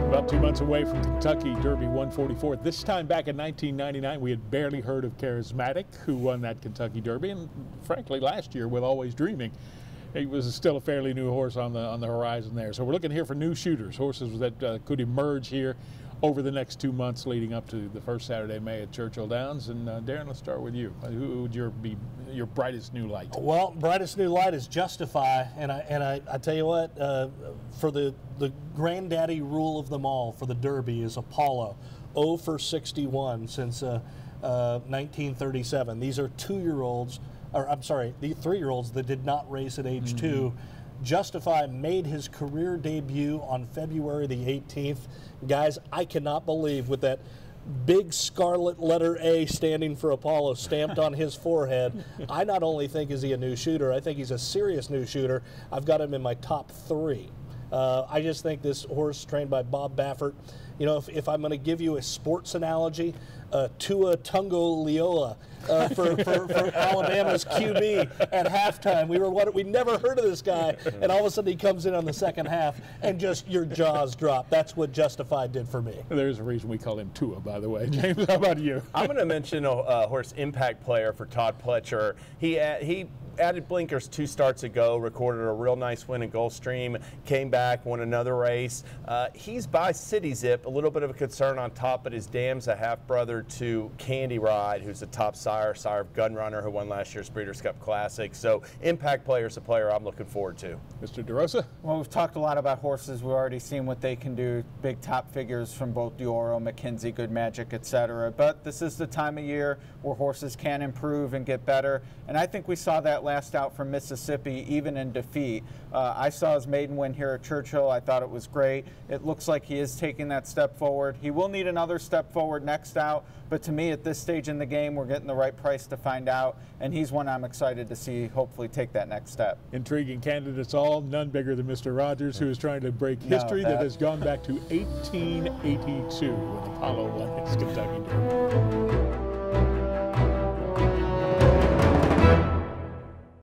About 2 months away from Kentucky Derby 144. This time back in 1999, we had barely heard of Charismatic, who won that Kentucky Derby, and frankly, last year with Always Dreaming, he was still a fairly new horse on the horizon there. So we're looking here for new shooters, horses that could emerge here over the next 2 months leading up to the first Saturday of May at Churchill Downs. And Darren, let's start with you. Who would be your brightest new light? Well, brightest new light is Justify, and I tell you what, for the granddaddy rule of them all for the Derby is Apollo, 0 for 61 since 1937. These are 2-year-olds, or I'm sorry, the 3-year-olds that did not race at age 2. Justify made his career debut on February the 18th. Guys, I cannot believe with that big scarlet letter A standing for Apollo stamped on his forehead. I not only think is he a new shooter, I think he's a serious new shooter. I've got him in my top 3. I just think this horse trained by Bob Baffert, you know, if I'm going to give you a sports analogy, Tua Tagovailoa for Alabama's QB at halftime. We never heard of this guy, and all of a sudden he comes in on the second half, and just your jaws drop. That's what Justified did for me. There's a reason we call him Tua, by the way. James, how about you? I'm going to mention a horse impact player for Todd Pletcher. He added blinkers 2 starts ago, recorded a real nice win in Gulfstream, came back, won another race. He's by City Zip, a little bit of a concern on top, but his dam's a half-brother to Candy Ride, who's a top sire of Gunrunner, who won last year's Breeders' Cup Classic. So impact player is a player I'm looking forward to. Mr. DeRosa? Well, we've talked a lot about horses. We've already seen what they can do, big top figures from both Dioro, McKenzie, Good Magic, etc. But this is the time of year where horses can improve and get better, and I think we saw that last out from Mississippi, even in defeat. I saw his maiden win here at Churchill. I thought it was great. It looks like he is taking that step forward. He will need another step forward next out, but to me, at this stage in the game, we're getting the right price to find out, and he's one I'm excited to see hopefully take that next step. Intriguing candidates all, none bigger than Mr. Rogers, who is trying to break history that has gone back to 1882 when Apollo won his Kentucky Derby.